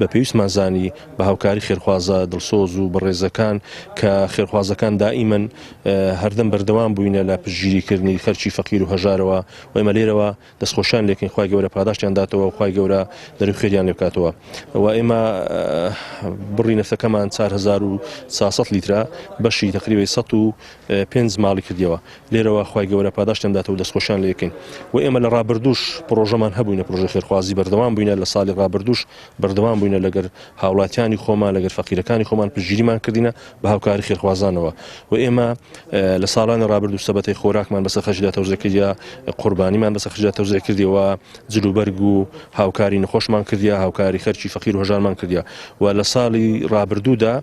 بە پێویستمان زانی بە هاوکاری خێرخوازە دڵسۆز و بەڕێزەکان کە خێرخوازەکان دائیمەن هەردەم بەردەوام بووینە لە پشتگیریکردنی خەرچی فەقیر و هەژارەوە و ئێمە لێرەوە دەستخۆشیان لێکین خوای گەورە پاداشتیان داتەوە و خوای گەورە دەروی خێریان لێ بکاتەوە و ئێمە بڕی نەفتەکەمان 4400 لیترە بەشی تقریبا 105 ماڵی کردیەوە لێرەوە خوای گەورە پاداشتیان داتەوە و دەستخۆشیان لێ یەکەین و ئێمە لە ڕابردووش پرۆژەمان هەبووینە پرۆژەی خێرخوازی بەردەوام بووینە لە ساڵی ڕابردووش بەردەوام بووینە لەگەر هاوڵاتیانی خۆمان لەگەر فەقیرەکانی خۆمان پشتگیریمان کردینە بە هاوکاری خێرخوازانەوە و ئێمە لە ساڵانی ڕابردوو سەبەتەی خۆراکمان بەسەر خەرجدا تەوزیع کردیا قوربانیمان بەسەر خەرجدا تەوزیع کردیەوە جلوبەرگ و هاوکاری نەخۆشمان کردیا هاوکاری خەرچی فەقیر و هەژارمان کردیا و لە ساڵی ڕابردوودا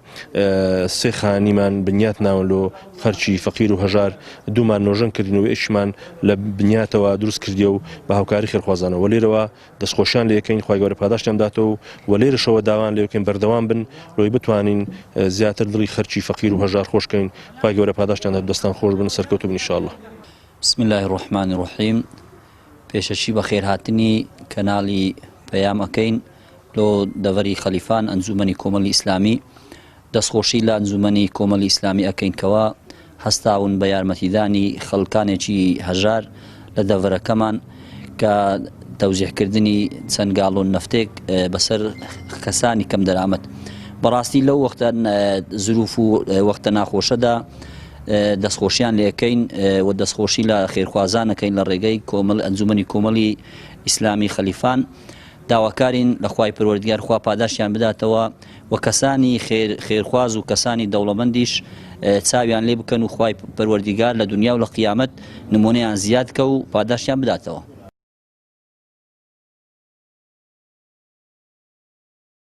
سێ خانیمان بنیات ناونلۆ خەرچی فەقیر و هەژار دوومان نۆژەن کردین و ئیشمان لە بنیاتەوە دروست کردیە و بە هاوکاری خێرخوازانەوە و لێرەوە دەستخۆشیان لێ یەکەین خوای گەورە پاداشتیان داتەوە و لێرەشەوە داوان لێ یەکەین بەردەوام بن ڕۆی بتوانین زیاتر دڵی خەرچی فەقیر و هەژار خۆشکەین خوای گەورە پاداشتیان دات دەستان خۆش بن سەرکەوتو بن ئینشاءالله. بسم الله الرحمن الرحیم. پێشەچی بە خێرهاتنی کەناڵی پەیامەکەین لۆ دەڤەری خەلیفان ئەنجومەنی کۆمەڵی ئیسلامی دەستخۆشی لە ئەنجومەنی کۆمەڵی ئیسلامی ئەکەینکەوە هەستاون بە یارمەتیدانی خەڵکانێکی هەژار لە دەڤەرەکەمان کە تەوزیعکردنی چەند گاڵۆن نەفتێک بەسەر کەسانی کەم دەرامەت بەڕاستی لەو وەختە زروف و وەختە ناخۆشەدا دەستخۆشیان لێەکەین و دەستخۆشی لە خێرخوازانەکەین لە ڕێگەی ئەنجومەنی کۆمەڵی ئیسلامی خەلیفان داواکارین لە خوای پەروەردگار خوا پاداشیان بداتەوە و کەسانی خێرخواز و کەسانی دەوڵەمەندیش چاویان لێ بکەن و خوای پەروەردگار لە دنیا و لە قیامەت نمونەیان زیاد کە و پاداشیان بداتەوە.